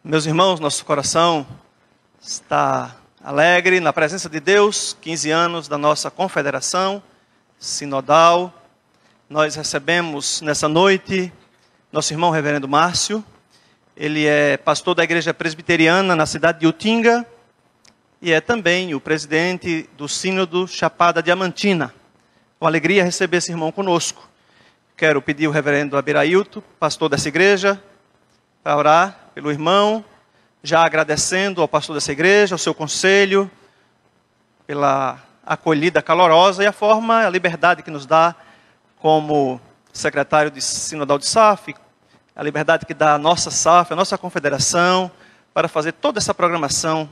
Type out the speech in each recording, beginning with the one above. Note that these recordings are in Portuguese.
Meus irmãos, nosso coração está alegre na presença de Deus. 15 anos da nossa confederação sinodal. Nós recebemos nessa noite nosso irmão reverendo Márcio. Ele é pastor da igreja presbiteriana na cidade de Utinga e é também o presidente do sínodo Chapada Diamantina. Com alegria receber esse irmão conosco. Quero pedir ao reverendo Abirailto, pastor dessa igreja, para orar pelo irmão, já agradecendo ao pastor dessa igreja, ao seu conselho, pela acolhida calorosa e a liberdade que nos dá como secretário de sinodal de SAF, a liberdade que dá a nossa SAF, a nossa confederação, para fazer toda essa programação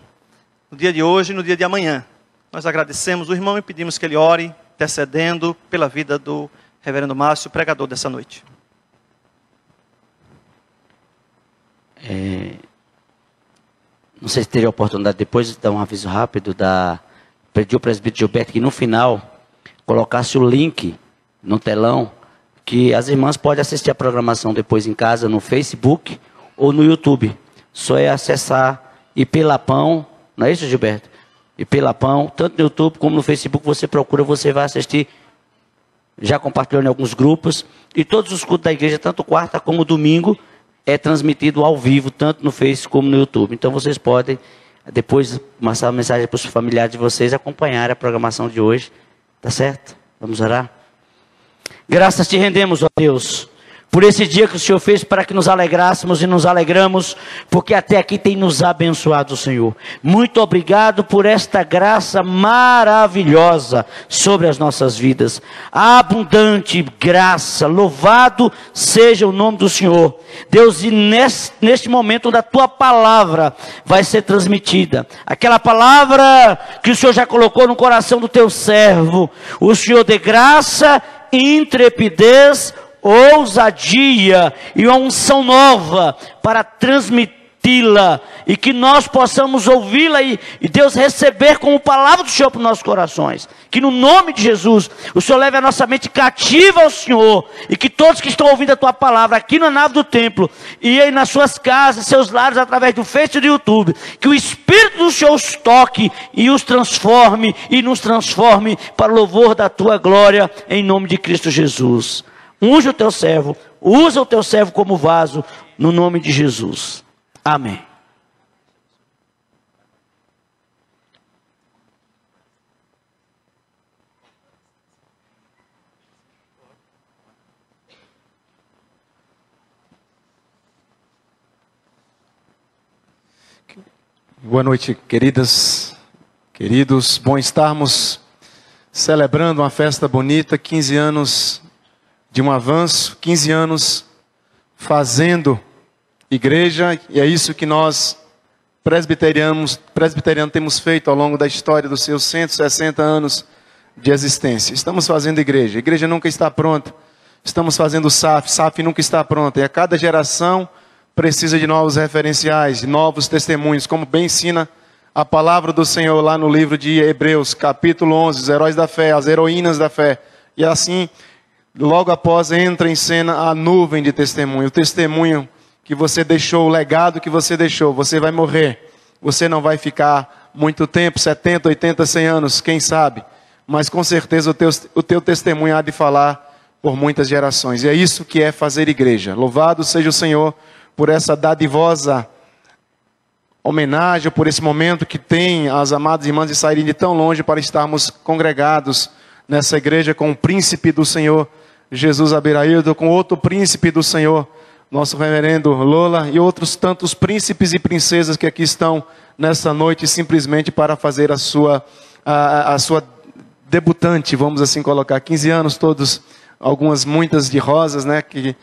no dia de hoje e no dia de amanhã. Nós agradecemos o irmão e pedimos que ele ore, intercedendo pela vida do reverendo Márcio, pregador dessa noite. Não sei se teria a oportunidade depois de dar um aviso rápido pedi ao presbítero Gilberto que no final colocasse o link no telão, que as irmãs podem assistir a programação depois em casa no Facebook ou no YouTube. Só é acessar IP Lapão, não é isso, Gilberto? IP Lapão, tanto no YouTube como no Facebook, você procura, você vai assistir. Já compartilhou em alguns grupos. E todos os cultos da igreja, tanto quarta como domingo, é transmitido ao vivo, tanto no Face como no YouTube. Então vocês podem, depois, passar uma mensagem para os familiares de vocês, acompanhar a programação de hoje. Tá certo? Vamos orar? Graças te rendemos, ó Deus, por esse dia que o Senhor fez para que nos alegrássemos e nos alegramos, porque até aqui tem nos abençoado o Senhor. Muito obrigado por esta graça maravilhosa sobre as nossas vidas. Abundante graça, louvado seja o nome do Senhor. Deus, e neste momento onde a Tua palavra vai ser transmitida, aquela palavra que o Senhor já colocou no coração do Teu servo, o Senhor dê graça, intrepidez, ousadia e uma unção nova para transmiti-la e que nós possamos ouvi-la e Deus receber como palavra do Senhor para os nossos corações. Que no nome de Jesus o Senhor leve a nossa mente cativa ao Senhor e que todos que estão ouvindo a Tua palavra aqui na nave do templo e aí nas suas casas, seus lares, através do Face e do YouTube, que o Espírito do Senhor os toque e os transforme e nos transforme para o louvor da Tua glória em nome de Cristo Jesus. Unge o Teu servo, usa o Teu servo como vaso, no nome de Jesus. Amém. Boa noite, queridas, queridos. Bom estarmos celebrando uma festa bonita, 15 anos de um avanço, 15 anos fazendo igreja, e é isso que nós, presbiterianos temos feito ao longo da história dos seus 160 anos de existência. Estamos fazendo igreja, a igreja nunca está pronta. Estamos fazendo SAF, SAF nunca está pronta, e a cada geração precisa de novos referenciais, de novos testemunhos, como bem ensina a palavra do Senhor lá no livro de Hebreus, capítulo 11, os heróis da fé, as heroínas da fé, e assim, logo após entra em cena a nuvem de testemunho, o testemunho que você deixou, o legado que você deixou. Você vai morrer, você não vai ficar muito tempo, 70, 80, 100 anos, quem sabe, mas com certeza o teu testemunho há de falar por muitas gerações, e é isso que é fazer igreja. Louvado seja o Senhor por essa dadivosa homenagem, por esse momento que tem as amadas irmãs de saírem de tão longe para estarmos congregados nessa igreja com o príncipe do Senhor, Jesus Abiraildo, com outro príncipe do Senhor, nosso reverendo Lola, e outros tantos príncipes e princesas que aqui estão nessa noite, simplesmente para fazer a sua debutante, vamos assim colocar, 15 anos todos, muitas de rosas, né, que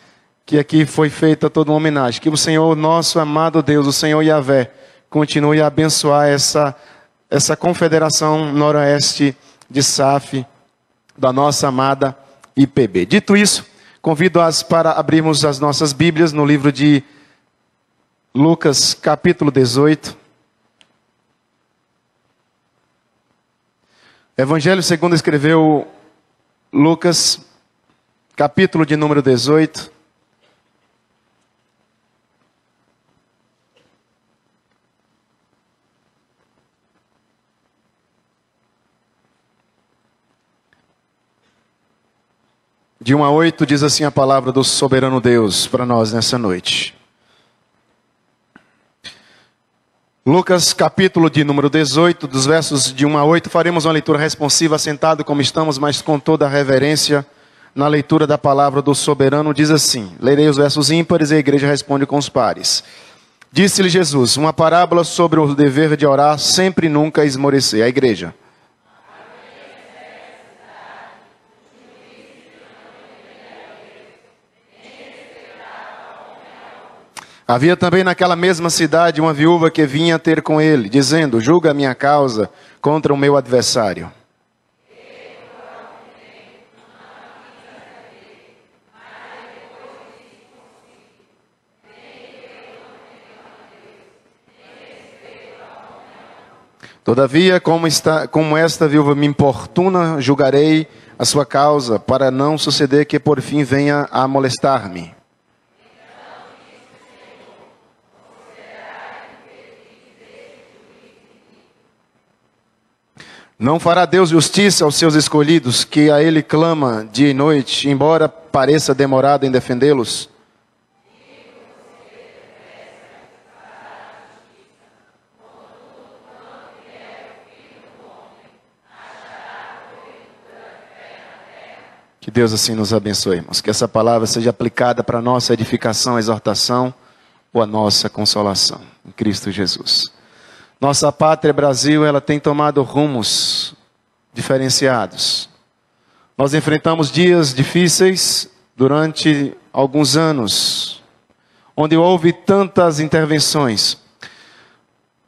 aqui foi feita toda uma homenagem. Que o Senhor, nosso amado Deus, o Senhor Yahvé, continue a abençoar essa confederação noroeste de SAF, da nossa amada IPB. Dito isso, convido-as para abrirmos as nossas Bíblias no livro de Lucas, capítulo 18. Evangelho segundo escreveu Lucas, capítulo de número 18. de 1 a 8, diz assim a palavra do soberano Deus para nós nessa noite. Lucas, capítulo de número 18, dos versos de 1 a 8, faremos uma leitura responsiva, sentado como estamos, mas com toda a reverência, na leitura da palavra do soberano, diz assim, lerei os versos ímpares e a igreja responde com os pares. Disse-lhe Jesus, uma parábola sobre o dever de orar sempre e nunca esmorecer. A igreja. Havia também naquela mesma cidade uma viúva que vinha ter com ele, dizendo, julga a minha causa contra o meu adversário. Todavia, como esta viúva me importuna, julgarei a sua causa, para não suceder que por fim venha a molestar-me. Não fará Deus justiça aos seus escolhidos, que a Ele clama dia e noite, embora pareça demorado em defendê-los? Que Deus assim nos abençoe, irmãos. Que essa palavra seja aplicada para a nossa edificação, exortação ou a nossa consolação. Em Cristo Jesus. Nossa pátria Brasil, ela tem tomado rumos diferenciados. Nós enfrentamos dias difíceis durante alguns anos, onde houve tantas intervenções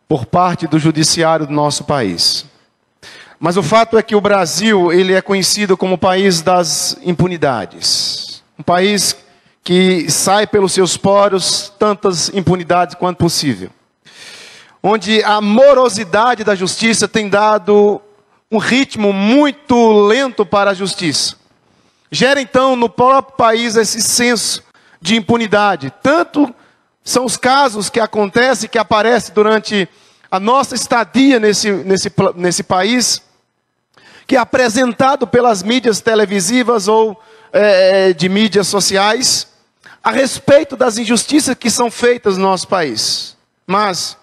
por parte do judiciário do nosso país. Mas o fato é que o Brasil, ele é conhecido como o país das impunidades. Um país que sai pelos seus poros tantas impunidades quanto possível. Onde a morosidade da justiça tem dado um ritmo muito lento para a justiça. Gera então no próprio país esse senso de impunidade. Tanto são os casos que acontecem, que aparecem durante a nossa estadia nesse país, que é apresentado pelas mídias televisivas ou de mídias sociais, a respeito das injustiças que são feitas no nosso país. Mas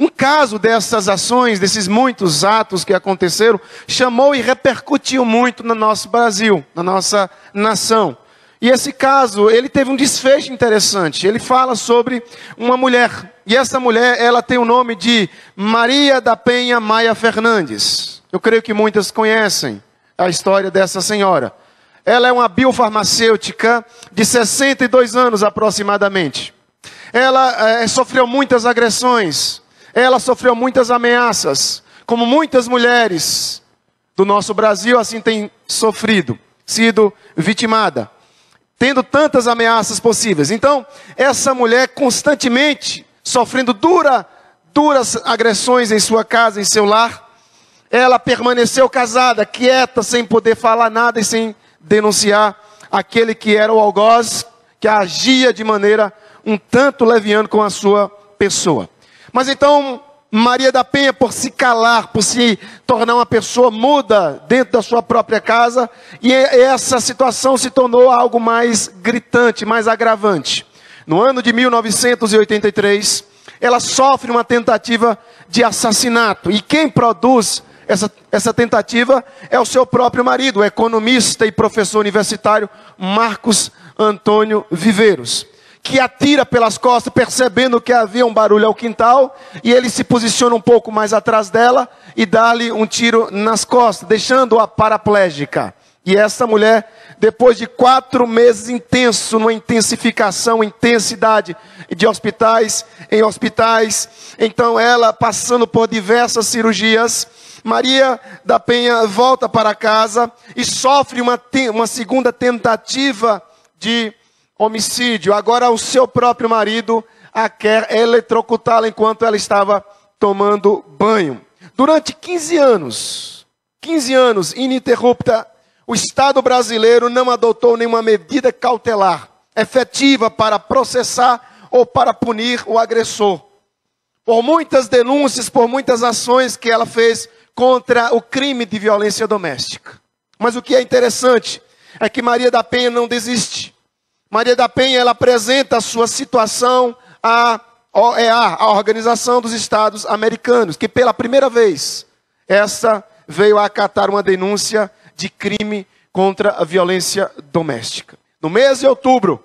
um caso dessas ações, desses muitos atos que aconteceram, chamou e repercutiu muito no nosso Brasil, na nossa nação. E esse caso, ele teve um desfecho interessante. Ele fala sobre uma mulher. E essa mulher, ela tem o nome de Maria da Penha Maia Fernandes. Eu creio que muitas conhecem a história dessa senhora. Ela é uma biofarmacêutica de 62 anos aproximadamente. Ela sofreu muitas agressões. Ela sofreu muitas ameaças, como muitas mulheres do nosso Brasil assim têm sofrido, sido vitimada, tendo tantas ameaças possíveis. Então, essa mulher constantemente sofrendo duras agressões em sua casa, em seu lar, ela permaneceu casada, quieta, sem poder falar nada e sem denunciar aquele que era o algoz, que agia de maneira um tanto leviana com a sua pessoa. Mas então, Maria da Penha, por se calar, por se tornar uma pessoa muda dentro da sua própria casa, e essa situação se tornou algo mais gritante, mais agravante. No ano de 1983, ela sofre uma tentativa de assassinato. E quem produz essa tentativa é o seu próprio marido, o economista e professor universitário Marcos Antônio Viveiros, que atira pelas costas, percebendo que havia um barulho ao quintal, e ele se posiciona um pouco mais atrás dela e dá-lhe um tiro nas costas, deixando-a paraplégica. E essa mulher, depois de 4 meses intenso, numa intensidade de hospitais em hospitais, então ela passando por diversas cirurgias, Maria da Penha volta para casa e sofre uma segunda tentativa de homicídio. Agora o seu próprio marido a quer eletrocutá-la enquanto ela estava tomando banho. Durante 15 anos ininterrupta, o Estado brasileiro não adotou nenhuma medida cautelar efetiva para processar ou para punir o agressor. Por muitas denúncias, por muitas ações que ela fez contra o crime de violência doméstica. Mas o que é interessante é que Maria da Penha não desiste. Maria da Penha, ela apresenta a sua situação à OEA, a Organização dos Estados Americanos, que pela primeira vez, essa veio a acatar uma denúncia de crime contra a violência doméstica. No mês de outubro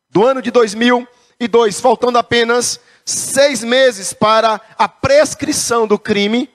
do ano de 2002, faltando apenas 6 meses para a prescrição do crime,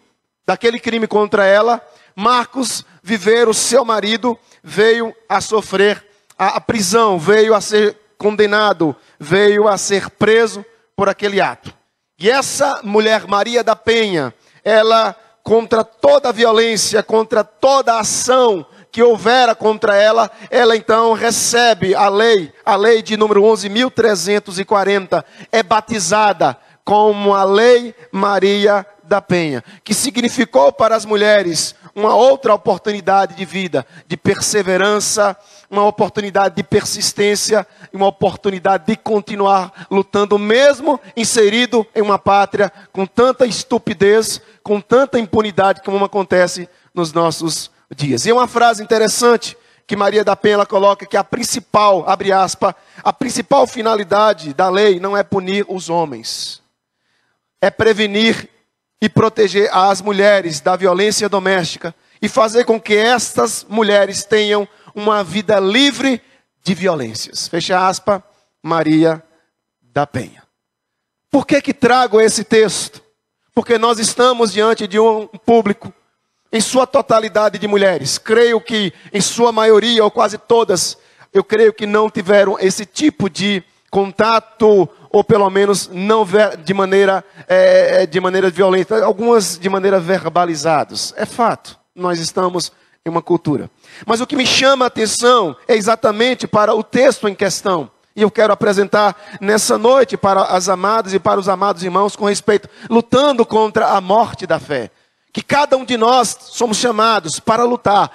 daquele crime contra ela, Marcos Viveiro, seu marido, veio a sofrer a prisão, veio a ser condenado, veio a ser preso por aquele ato. E essa mulher, Maria da Penha, ela, contra toda a violência, contra toda a ação que houvera contra ela, ela então recebe a lei de número 11.340, é batizada como a Lei Maria da Penha, que significou para as mulheres uma outra oportunidade de vida, de perseverança, uma oportunidade de persistência, uma oportunidade de continuar lutando, mesmo inserido em uma pátria com tanta estupidez, com tanta impunidade como acontece nos nossos dias. E uma frase interessante que Maria da Penha ela coloca, que a principal, abre aspas, a principal finalidade da lei não é punir os homens, é prevenir e proteger as mulheres da violência doméstica e fazer com que estas mulheres tenham uma vida livre de violências. Fecha aspas, Maria da Penha. Por que trago esse texto? Porque nós estamos diante de um público, em sua totalidade de mulheres. Creio que em sua maioria, ou quase todas, eu creio que não tiveram esse tipo de contato, ou pelo menos não de maneira violenta, algumas de maneira verbalizadas. É fato, nós estamos em uma cultura. Mas o que me chama a atenção é exatamente para o texto em questão. E eu quero apresentar nessa noite para as amadas e para os amados irmãos com respeito, lutando contra a morte da fé. Que cada um de nós somos chamados para lutar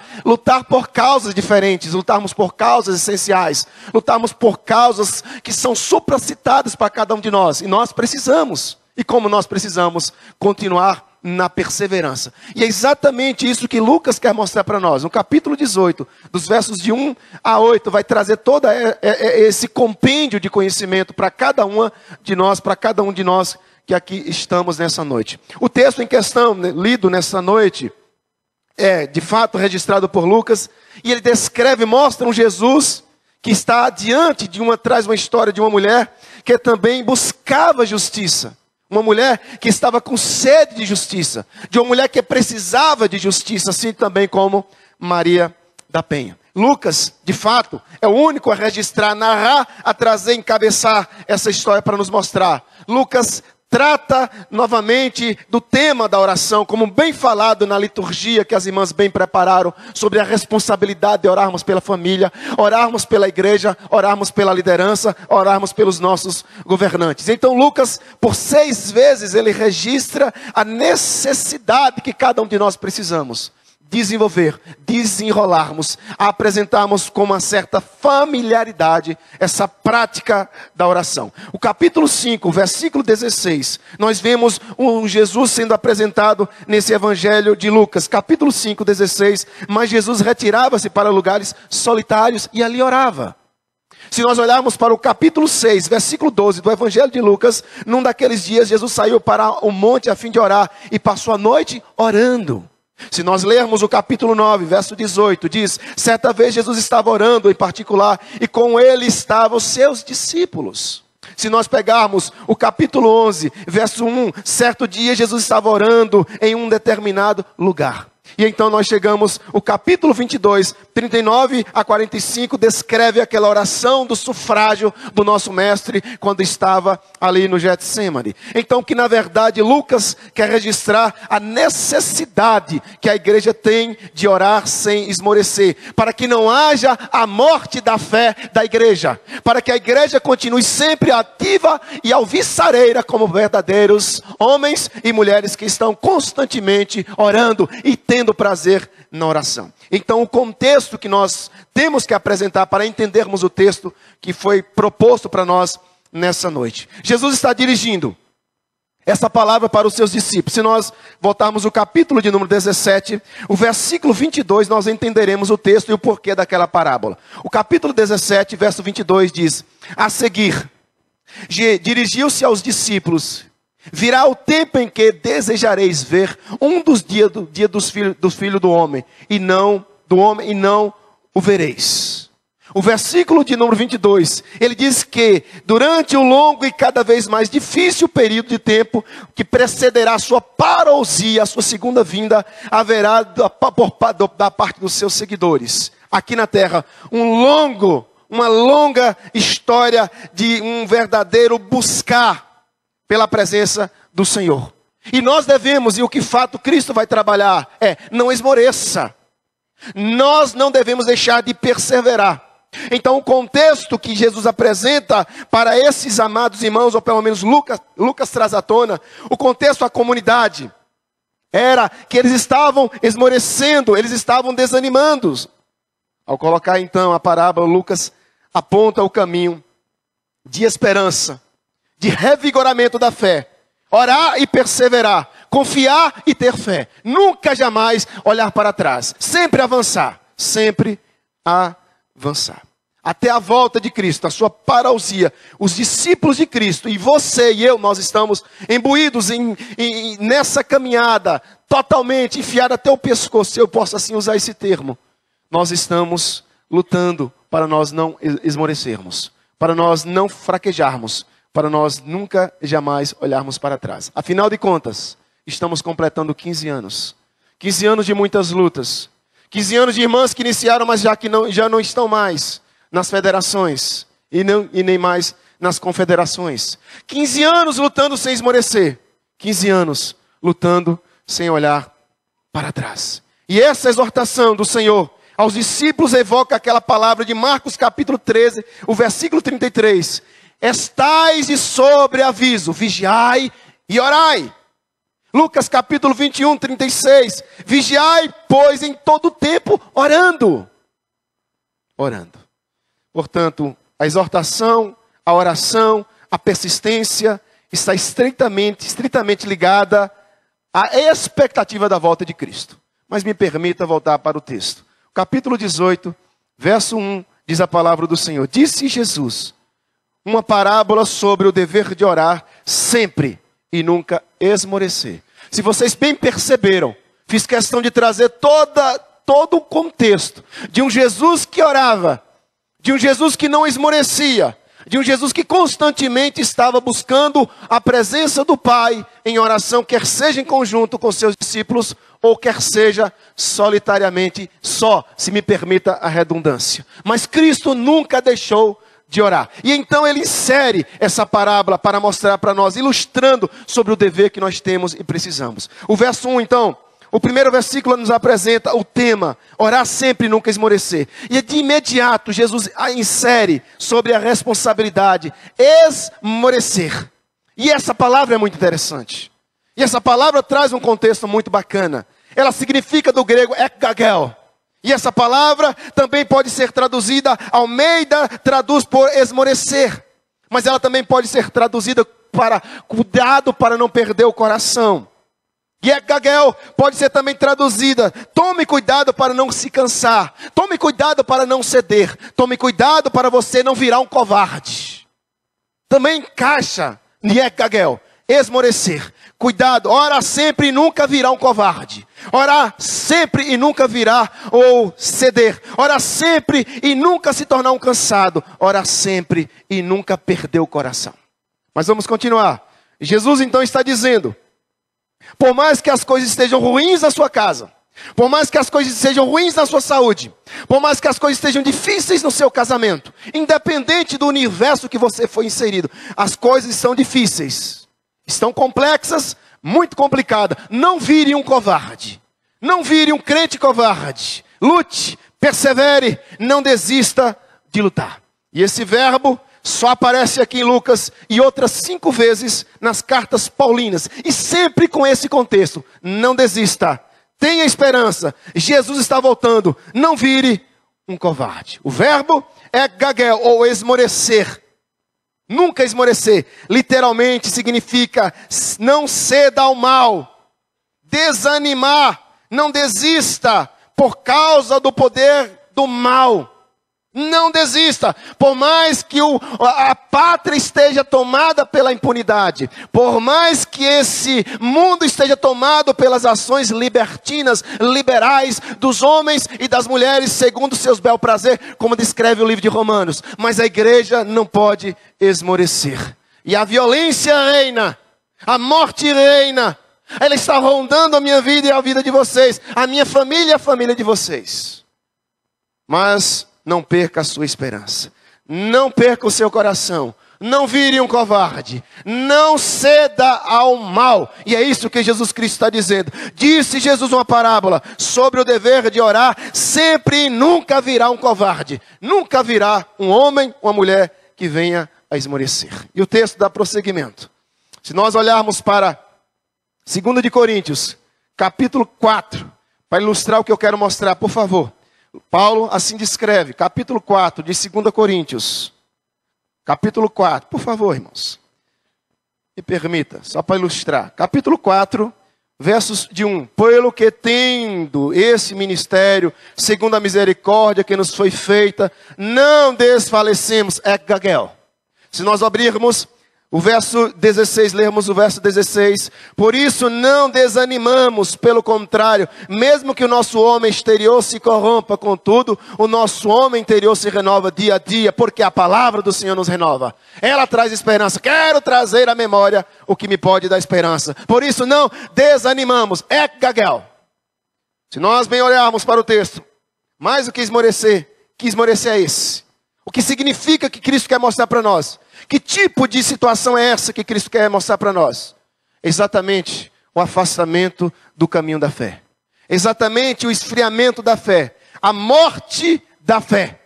por causas diferentes, lutarmos por causas essenciais, lutarmos por causas que são supracitadas para cada um de nós. E nós precisamos, e como nós precisamos, continuar na perseverança. E é exatamente isso que Lucas quer mostrar para nós. No capítulo 18, dos versos de 1 a 8, vai trazer todo esse compêndio de conhecimento para cada uma de nós, para cada um de nós que aqui estamos nessa noite. O texto em questão, lido nessa noite, é de fato registrado por Lucas, e ele descreve, mostra um Jesus que está diante traz uma história de uma mulher que também buscava justiça. Uma mulher que estava com sede de justiça, de uma mulher que precisava de justiça, assim também como Maria da Penha. Lucas, de fato, é o único a registrar, a narrar, a trazer, encabeçar essa história para nos mostrar. Lucas trata novamente do tema da oração, como bem falado na liturgia que as irmãs bem prepararam, sobre a responsabilidade de orarmos pela família, orarmos pela igreja, orarmos pela liderança, orarmos pelos nossos governantes. Então Lucas, por 6 vezes, ele registra a necessidade que cada um de nós precisamos desenvolver, desenrolarmos, apresentarmos com uma certa familiaridade essa prática da oração. O capítulo 5, versículo 16, nós vemos um Jesus sendo apresentado nesse evangelho de Lucas. Capítulo 5, 16, mas Jesus retirava-se para lugares solitários e ali orava. Se nós olharmos para o capítulo 6, versículo 12 do evangelho de Lucas, num daqueles dias Jesus saiu para o monte a fim de orar e passou a noite orando. Se nós lermos o capítulo 9, verso 18, diz: certa vez Jesus estava orando em particular e com ele estavam os seus discípulos. Se nós pegarmos o capítulo 11, verso 1, certo dia Jesus estava orando em um determinado lugar. E então nós chegamos, o capítulo 22, 39 a 45, descreve aquela oração do sufrágio do nosso mestre, quando estava ali no Getsêmani. Então que na verdade Lucas quer registrar a necessidade que a igreja tem de orar sem esmorecer, para que não haja a morte da fé da igreja, para que a igreja continue sempre ativa e alvissareira como verdadeiros homens e mulheres que estão constantemente orando e tendo prazer na oração. Então o contexto que nós temos que apresentar para entendermos o texto que foi proposto para nós nessa noite. Jesus está dirigindo. essa palavra para os seus discípulos. Se nós voltarmos ao capítulo de número 17, o versículo 22, nós entenderemos o texto e o porquê daquela parábola. O capítulo 17, verso 22 diz: a seguir, dirigiu-se aos discípulos: virá o tempo em que desejareis ver um dos dias do filho do homem, e não o vereis. O versículo de número 22, ele diz que durante o longo e cada vez mais difícil período de tempo que precederá a sua parousia, a sua segunda vinda, haverá da parte dos seus seguidores, aqui na terra, uma longa história de um verdadeiro buscar pela presença do Senhor. E nós devemos, e o que fato Cristo vai trabalhar é: não esmoreça. Nós não devemos deixar de perseverar. Então o contexto que Jesus apresenta para esses amados irmãos, ou pelo menos Lucas traz à tona, o contexto da comunidade, era que eles estavam esmorecendo, eles estavam desanimando. Ao colocar então a parábola, Lucas aponta o caminho de esperança, de revigoramento da fé. Orar e perseverar, confiar e ter fé. Nunca jamais olhar para trás. Sempre avançar, sempre avançar. Até a volta de Cristo, a sua parousia. Os discípulos de Cristo, e você e eu, nós estamos imbuídos nessa caminhada, totalmente enfiada até o pescoço, se eu posso assim usar esse termo. Nós estamos lutando para nós não esmorecermos, para nós não fraquejarmos, para nós nunca, jamais olharmos para trás. Afinal de contas, estamos completando 15 anos. 15 anos de muitas lutas. 15 anos de irmãs que iniciaram, mas já não estão mais nas federações. E nem mais nas confederações. 15 anos lutando sem esmorecer. 15 anos lutando sem olhar para trás. E essa exortação do Senhor aos discípulos evoca aquela palavra de Marcos capítulo 13, o versículo 33. Estais de sobreaviso, vigiai e orai. Lucas capítulo 21, 36. Vigiai, pois, em todo tempo, orando. Orando. Portanto, a exortação, a oração, a persistência está estritamente ligada à expectativa da volta de Cristo. Mas me permita voltar para o texto. Capítulo 18, verso 1, diz a palavra do Senhor. Disse Jesus uma parábola sobre o dever de orar sempre e nunca esmorecer. Se vocês bem perceberam, fiz questão de trazer todo o contexto de um Jesus que orava, de um Jesus que não esmorecia, de um Jesus que constantemente estava buscando a presença do Pai em oração, quer seja em conjunto com seus discípulos, ou quer seja solitariamente só, se me permita a redundância. Mas Cristo nunca deixou de orar. E então ele insere essa parábola para mostrar para nós, ilustrando sobre o dever que nós temos e precisamos. O verso 1 então, o primeiro versículo nos apresenta o tema, orar sempre e nunca esmorecer. E de imediato Jesus insere sobre a responsabilidade, esmorecer. E essa palavra é muito interessante. E essa palavra traz um contexto muito bacana. Ela significa do grego ekgagel. E essa palavra também pode ser traduzida, Almeida traduz por esmorecer. Mas ela também pode ser traduzida para cuidado para não perder o coração. E ekgagel pode ser também traduzida, tome cuidado para não se cansar. Tome cuidado para não ceder. Tome cuidado para você não virar um covarde. Também encaixa em ekgagel, esmorecer. Cuidado, ora sempre e nunca virá um covarde. Orar sempre e nunca virá ou ceder. Orar sempre e nunca se tornar um cansado. Orar sempre e nunca perder o coração. Mas vamos continuar. Jesus então está dizendo, por mais que as coisas estejam ruins na sua casa, por mais que as coisas estejam ruins na sua saúde, por mais que as coisas estejam difíceis no seu casamento, independente do universo que você foi inserido, as coisas são difíceis. Estão complexas, muito complicadas. Não vire um covarde. Não vire um crente covarde. Lute, persevere, não desista de lutar. E esse verbo só aparece aqui em Lucas e outras 5 vezes nas cartas paulinas. E sempre com esse contexto. Não desista. Tenha esperança. Jesus está voltando. Não vire um covarde. O verbo é gagel ou esmorecer. Nunca esmorecer. Literalmente significa não ceda ao mal. Desanimar. Não desista por causa do poder do mal. Não desista, por mais que a pátria esteja tomada pela impunidade, por mais que esse mundo esteja tomado pelas ações libertinas, liberais, dos homens e das mulheres, segundo seus bel prazer, como descreve o livro de Romanos. Mas a igreja não pode esmorecer. E a violência reina, a morte reina, ela está rondando a minha vida e a vida de vocês, a minha família e a família de vocês. Mas não perca a sua esperança. Não perca o seu coração. Não vire um covarde. Não ceda ao mal. E é isso que Jesus Cristo está dizendo. Disse Jesus uma parábola sobre o dever de orar. Sempre e nunca virá um covarde. Nunca virá um homem, uma mulher que venha a esmorecer. E o texto dá prosseguimento. Se nós olharmos para 2 de Coríntios, capítulo 4, para ilustrar o que eu quero mostrar, por favor. Paulo assim descreve, capítulo 4 de 2 Coríntios. Capítulo 4, por favor, irmãos. Me permita, só para ilustrar. Capítulo 4, versos de 1. Pelo que tendo esse ministério, segundo a misericórdia que nos foi feita, não desfalecemos. É Gagel. Se nós abrirmos o verso 16, lermos o verso 16. Por isso não desanimamos, pelo contrário, mesmo que o nosso homem exterior se corrompa, contudo, o nosso homem interior se renova dia a dia, porque a palavra do Senhor nos renova. Ela traz esperança. Quero trazer à memória o que me pode dar esperança. Por isso não desanimamos. É Gagel. Se nós bem olharmos para o texto, mais do que esmorecer é esse. O que significa que Cristo quer mostrar para nós? Que tipo de situação é essa que Cristo quer mostrar para nós? Exatamente o afastamento do caminho da fé. Exatamente o esfriamento da fé. A morte da fé.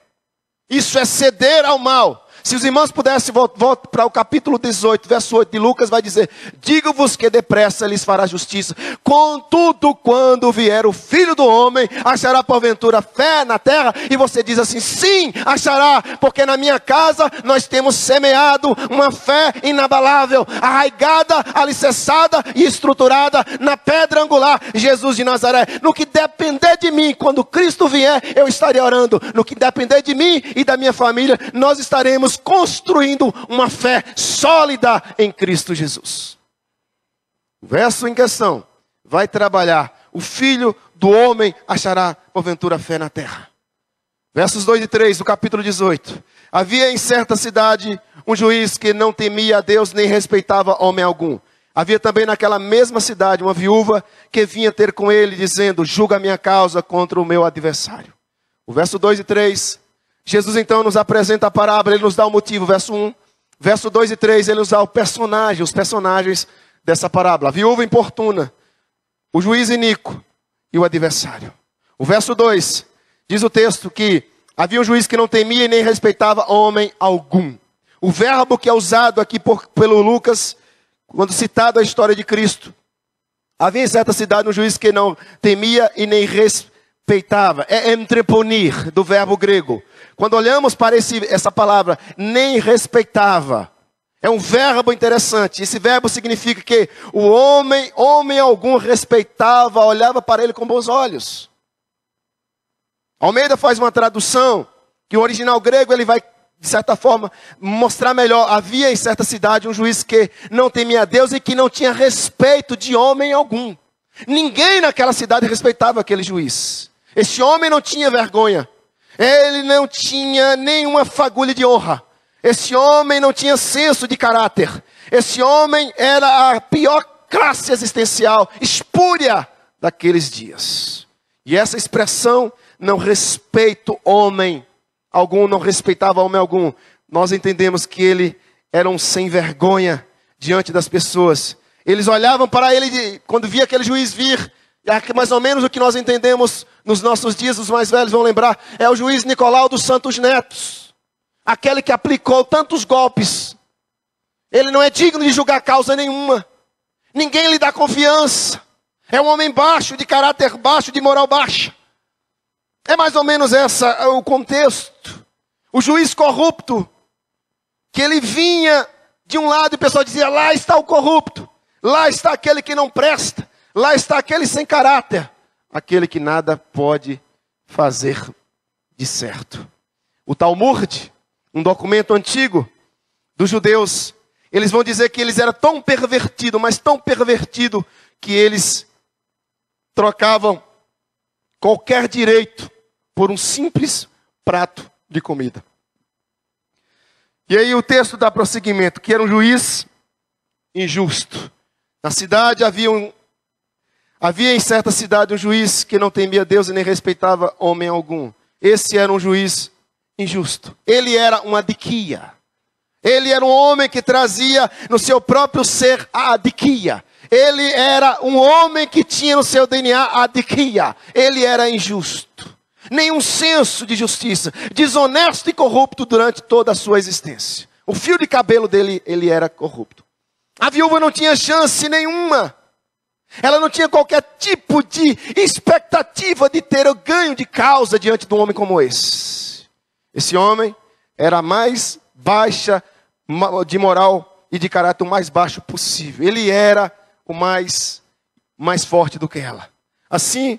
Isso é ceder ao mal. Se os irmãos pudessem, voltar para o capítulo 18, verso 8 de Lucas, vai dizer: digo-vos que depressa lhes fará justiça. Contudo, quando vier o Filho do Homem, achará porventura fé na terra? E você diz assim: sim, achará, porque na minha casa nós temos semeado uma fé inabalável, arraigada, alicerçada e estruturada na pedra angular, Jesus de Nazaré. No que depender de mim, quando Cristo vier, eu estarei orando. No que depender de mim e da minha família, nós estaremos construindo uma fé sólida em Cristo Jesus. O verso em questão vai trabalhar: o Filho do Homem achará porventura fé na terra. Versos 2 e 3 do capítulo 18. Havia em certa cidade um juiz que não temia a Deus nem respeitava homem algum. Havia também naquela mesma cidade uma viúva que vinha ter com ele, dizendo: julga a minha causa contra o meu adversário. O verso 2 e 3, Jesus então nos apresenta a parábola, ele nos dá o motivo, verso 1. Verso 2 e 3, ele nos dá os personagens dessa parábola. A viúva importuna, o juiz iníquo e o adversário. O verso 2, diz o texto que havia um juiz que não temia e nem respeitava homem algum. O verbo que é usado aqui pelo Lucas, quando citado a história de Cristo. Havia em certa cidade um juiz que não temia e nem respeitava. É entreponir, do verbo grego. Quando olhamos para essa palavra, nem respeitava. É um verbo interessante. Esse verbo significa que o homem algum respeitava, olhava para ele com bons olhos. Almeida faz uma tradução, que o original grego ele vai, de certa forma, mostrar melhor. Havia em certa cidade um juiz que não temia a Deus e que não tinha respeito de homem algum. Ninguém naquela cidade respeitava aquele juiz. Esse homem não tinha vergonha. Ele não tinha nenhuma fagulha de honra. Esse homem não tinha senso de caráter. Esse homem era a pior classe existencial, espúria daqueles dias. E essa expressão, não respeito homem algum, não respeitava homem algum, nós entendemos que ele era um sem vergonha diante das pessoas. Eles olhavam para ele, quando via aquele juiz vir, mais ou menos o que nós entendemos nos nossos dias, os mais velhos vão lembrar, é o juiz Nicolau dos Santos Netos. Aquele que aplicou tantos golpes. Ele não é digno de julgar causa nenhuma. Ninguém lhe dá confiança. É um homem baixo, de caráter baixo, de moral baixa. É mais ou menos esse o contexto. O juiz corrupto. que ele vinha de um lado e o pessoal dizia, lá está o corrupto, lá está aquele que não presta, lá está aquele sem caráter, aquele que nada pode fazer de certo. O Talmud, um documento antigo dos judeus, eles vão dizer que eles eram tão pervertidos, mas tão pervertidos, que eles trocavam qualquer direito por um simples prato de comida. E aí o texto dá prosseguimento, que era um juiz injusto. Na cidade havia em certa cidade um juiz que não temia Deus e nem respeitava homem algum. Esse era um juiz injusto. Ele era um adiquia. Ele era um homem que trazia no seu próprio ser a adiquia. Ele era um homem que tinha no seu DNA a adiquia. Ele era injusto. Nenhum senso de justiça. Desonesto e corrupto durante toda a sua existência. O fio de cabelo dele, ele era corrupto. A viúva não tinha chance nenhuma. Ela não tinha qualquer tipo de expectativa de ter o ganho de causa diante de um homem como esse. Esse homem era a mais baixa de moral e de caráter, o mais baixo possível. Ele era o mais forte do que ela. Assim,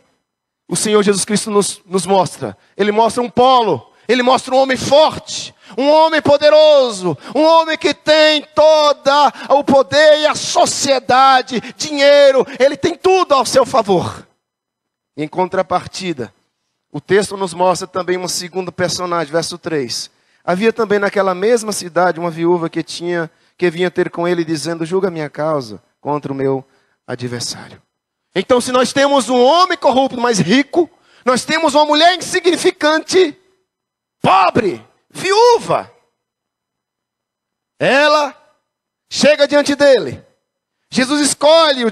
o Senhor Jesus Cristo nos mostra. Ele mostra um polo. Ele mostra um homem forte. Um homem poderoso. Um homem que tem todo o poder e a sociedade, dinheiro. Ele tem tudo ao seu favor. Em contrapartida, o texto nos mostra também um segundo personagem, verso 3. Havia também naquela mesma cidade uma viúva que vinha ter com ele dizendo, julga minha causa contra o meu adversário. Então, se nós temos um homem corrupto, mas rico, nós temos uma mulher insignificante, pobre, viúva. Ela chega diante dele. Jesus escolhe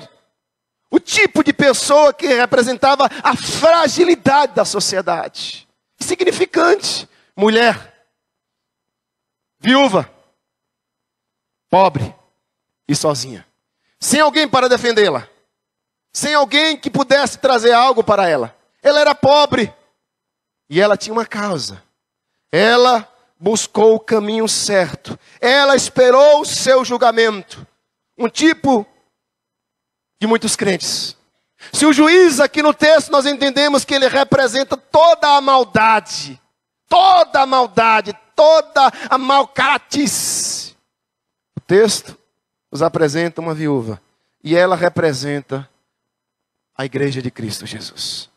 o tipo de pessoa que representava a fragilidade da sociedade. Insignificante, mulher, viúva, pobre e sozinha. Sem alguém para defendê-la. Sem alguém que pudesse trazer algo para ela. Ela era pobre. E ela tinha uma causa. Ela buscou o caminho certo. Ela esperou o seu julgamento. Um tipo de muitos crentes. Se o juiz aqui no texto nós entendemos que ele representa toda a maldade. Toda a maldade. Toda a malcatice. O texto nos apresenta uma viúva. E ela representa a igreja de Cristo Jesus.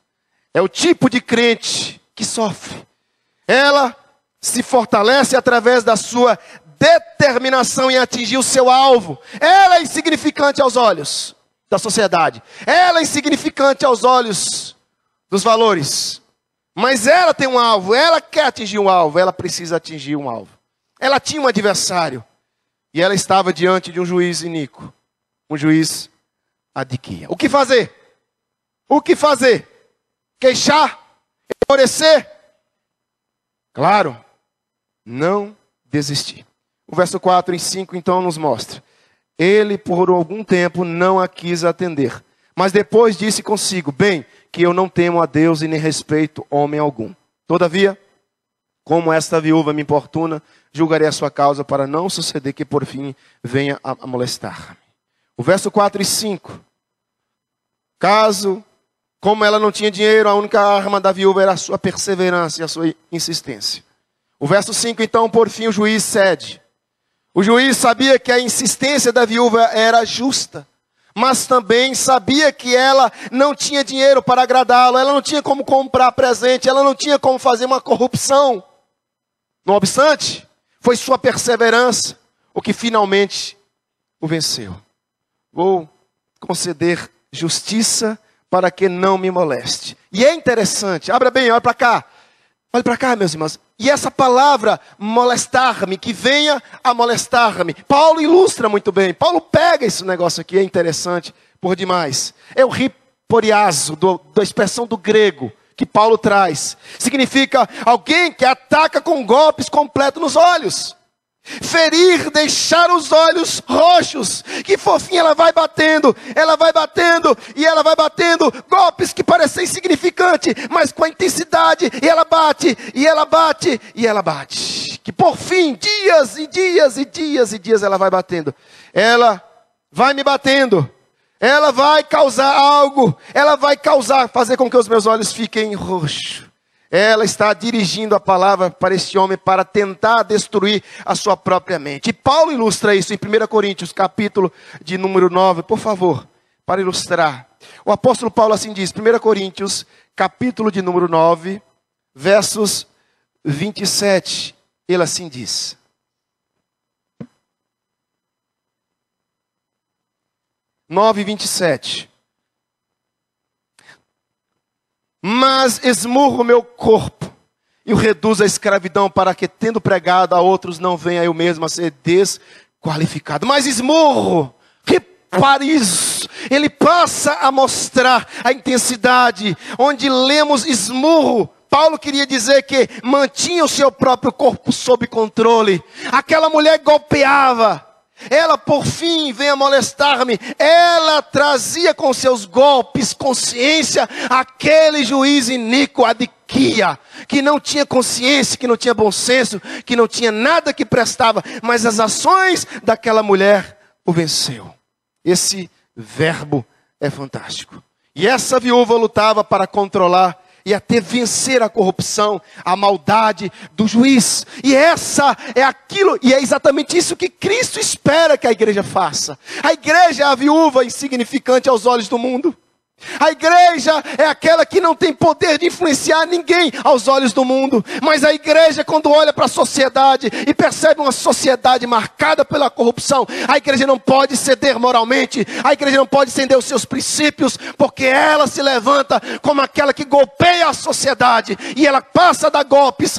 É o tipo de crente que sofre. Ela se fortalece através da sua determinação em atingir o seu alvo. Ela é insignificante aos olhos da sociedade. Ela é insignificante aos olhos dos valores. Mas ela tem um alvo. Ela quer atingir um alvo. Ela precisa atingir um alvo. Ela tinha um adversário. E ela estava diante de um juiz iníquo. Um juiz adiquia. O que fazer? O que fazer? Queixar? Enfurecer? Claro, não desistir. O verso 4 e 5 então nos mostra. Ele por algum tempo não a quis atender. Mas depois disse consigo, bem, que eu não temo a Deus e nem respeito homem algum. Todavia, como esta viúva me importuna, julgarei a sua causa para não suceder que por fim venha a molestar. O verso 4 e 5. Caso, como ela não tinha dinheiro, a única arma da viúva era a sua perseverança e a sua insistência. O verso 5, então, por fim, o juiz cede. O juiz sabia que a insistência da viúva era justa, mas também sabia que ela não tinha dinheiro para agradá-lo, ela não tinha como comprar presente, ela não tinha como fazer uma corrupção. Não obstante, foi sua perseverança o que finalmente o venceu. Vou conceder justiça para que não me moleste. E é interessante, abra bem, olha para cá. Olha para cá, meus irmãos. E essa palavra, molestar-me, que venha a molestar-me. Paulo ilustra muito bem. Paulo pega esse negócio aqui, é interessante por demais. É o riporiazo, da expressão do grego, que Paulo traz. Significa alguém que ataca com golpes completos nos olhos. Ferir, deixar os olhos roxos. Que fofinha, ela vai batendo, e ela vai batendo. Golpes que parecem insignificantes, mas com a intensidade. E ela bate, e ela bate, e ela bate. que por fim, dias e dias e dias e dias ela vai batendo. Ela vai me batendo. Ela vai causar algo. Ela vai fazer com que os meus olhos fiquem roxos. Ela está dirigindo a palavra para esse homem para tentar destruir a sua própria mente. E Paulo ilustra isso em 1 Coríntios, capítulo de número 9, por favor, para ilustrar. O apóstolo Paulo assim diz, 1 Coríntios, capítulo de número 9, versos 27. Ele assim diz. Nove, 27. Mas esmurro o meu corpo e o reduzo à escravidão para que, tendo pregado a outros, não venha eu mesmo a ser desqualificado. Mas esmurro, repare isso, ele passa a mostrar a intensidade, onde lemos esmurro. Paulo queria dizer que mantinha o seu próprio corpo sob controle. Aquela mulher golpeava. Ela, por fim, vem a molestar-me. Ela trazia com seus golpes consciência aquele juiz iníquo, Adiquia, que não tinha consciência, que não tinha bom senso, que não tinha nada que prestava. Mas as ações daquela mulher o venceu. Esse verbo é fantástico. E essa viúva lutava para controlar e até vencer a corrupção, a maldade do juiz. E essa é aquilo, e é exatamente isso que Cristo espera que a igreja faça. A igreja é a viúva insignificante aos olhos do mundo. A igreja é aquela que não tem poder de influenciar ninguém aos olhos do mundo. Mas a igreja, quando olha para a sociedade e percebe uma sociedade marcada pela corrupção, a igreja não pode ceder moralmente. A igreja não pode ceder os seus princípios, porque ela se levanta como aquela que golpeia a sociedade. E ela passa a dar golpes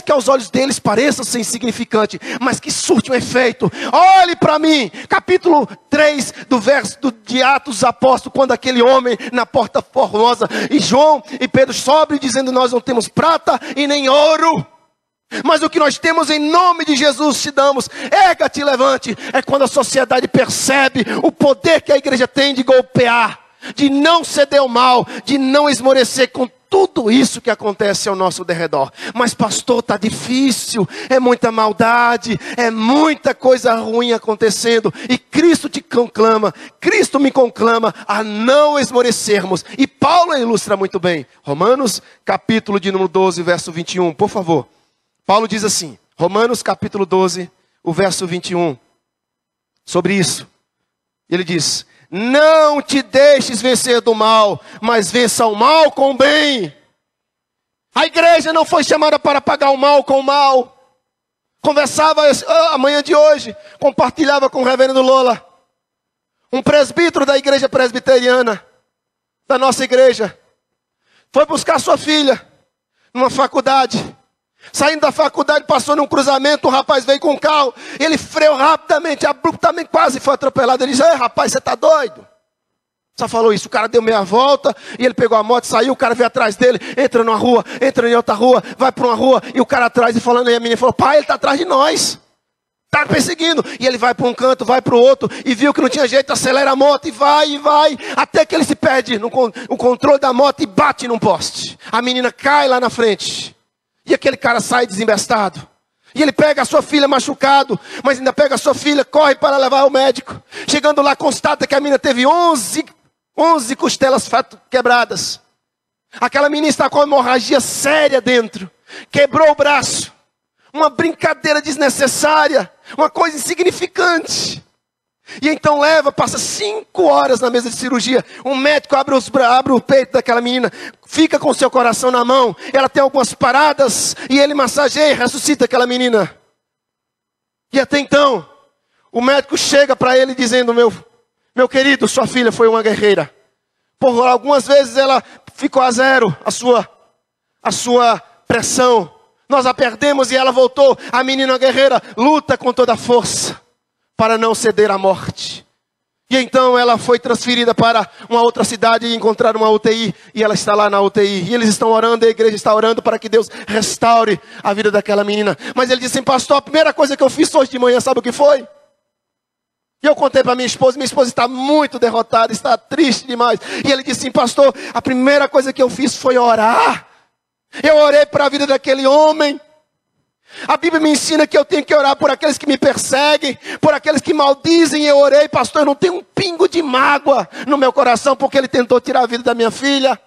que aos olhos deles pareçam ser insignificantes, mas que surtem um efeito. Olhe para mim, capítulo 3 do verso de Atos dos Apóstolos, quando aquele homem na porta formosa, e João e Pedro sobem dizendo: nós não temos prata e nem ouro, mas o que nós temos em nome de Jesus te damos. Erga-te e levante. É quando a sociedade percebe o poder que a igreja tem de golpear, de não ceder ao mal, de não esmorecer com tudo isso que acontece ao nosso derredor. Mas pastor, está difícil, é muita maldade, é muita coisa ruim acontecendo, e Cristo te conclama, Cristo me conclama a não esmorecermos. E Paulo ilustra muito bem. Romanos capítulo de número 12, verso 21, por favor. Paulo diz assim, Romanos capítulo 12, o verso 21, sobre isso. Ele diz: não te deixes vencer do mal, mas vença o mal com o bem. A igreja não foi chamada para pagar o mal com o mal. Conversava amanhã de hoje, compartilhava com o reverendo Lola, um presbítero da igreja presbiteriana, da nossa igreja, foi buscar sua filha numa faculdade. Saindo da faculdade, passou num cruzamento, um rapaz veio com um carro, ele freou rapidamente, abruptamente, quase foi atropelado. Ele disse: ei, rapaz, você está doido? Só falou isso. O cara deu meia volta, e ele pegou a moto, saiu, o cara veio atrás dele, entra numa rua, entra em outra rua, vai para uma rua, e o cara atrás, e falando, e a menina falou: pai, ele está atrás de nós, está perseguindo. E ele vai para um canto, vai para o outro, e viu que não tinha jeito, acelera a moto, e vai, até que ele se perde no controle da moto e bate num poste. A menina cai lá na frente. E aquele cara sai desembestado. E ele pega a sua filha machucado, mas ainda pega a sua filha, corre para levar ao médico. Chegando lá, constata que a menina teve 11 costelas quebradas. Aquela menina está com uma hemorragia séria dentro. Quebrou o braço. Uma brincadeira desnecessária. Uma coisa insignificante. E então passa 5 horas na mesa de cirurgia. Um médico abre o peito daquela menina, fica com seu coração na mão. Ela tem algumas paradas e ele massageia e ressuscita aquela menina. E até então, o médico chega para ele dizendo: meu querido, sua filha foi uma guerreira. Por algumas vezes ela ficou a zero, a sua pressão. Nós a perdemos e ela voltou. A menina guerreira luta com toda a força para não ceder à morte. E então ela foi transferida para uma outra cidade e encontraram uma UTI. E ela está lá na UTI. E eles estão orando, a igreja está orando para que Deus restaure a vida daquela menina. Mas ele disse assim: pastor, a primeira coisa que eu fiz hoje de manhã, sabe o que foi? E eu contei para minha esposa está muito derrotada, está triste demais. E ele disse assim: pastor, a primeira coisa que eu fiz foi orar. Eu orei para a vida daquele homem. A Bíblia me ensina que eu tenho que orar por aqueles que me perseguem, por aqueles que maldizem. Eu orei, pastor, eu não tenho um pingo de mágoa no meu coração porque ele tentou tirar a vida da minha filha.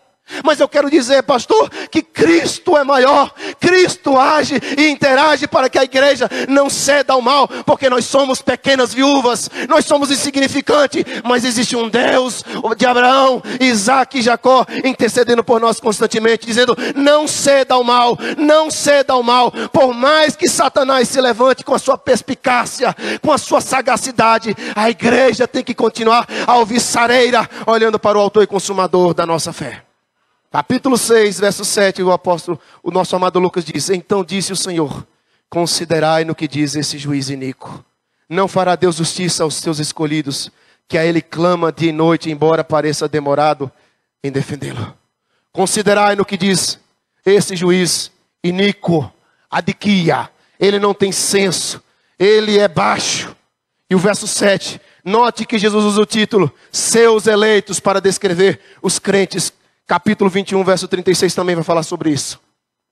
Mas eu quero dizer, pastor, que Cristo é maior. Cristo age e interage para que a igreja não ceda ao mal. Porque nós somos pequenas viúvas, nós somos insignificantes. Mas existe um Deus de Abraão, Isaac e Jacó intercedendo por nós constantemente, dizendo: não ceda ao mal, não ceda ao mal. Por mais que Satanás se levante com a sua perspicácia, com a sua sagacidade, a igreja tem que continuar a alvissareira, olhando para o autor e consumador da nossa fé. Capítulo 6, verso 7, o nosso amado Lucas diz: então disse o Senhor, considerai no que diz esse juiz iníquo. Não fará Deus justiça aos seus escolhidos, que a ele clama dia e noite, embora pareça demorado em defendê-lo. Considerai no que diz esse juiz iníquo, Adquia. Ele não tem senso, ele é baixo. E o verso 7, note que Jesus usa o título, seus eleitos, para descrever os crentes. Capítulo 21, verso 36 também vai falar sobre isso.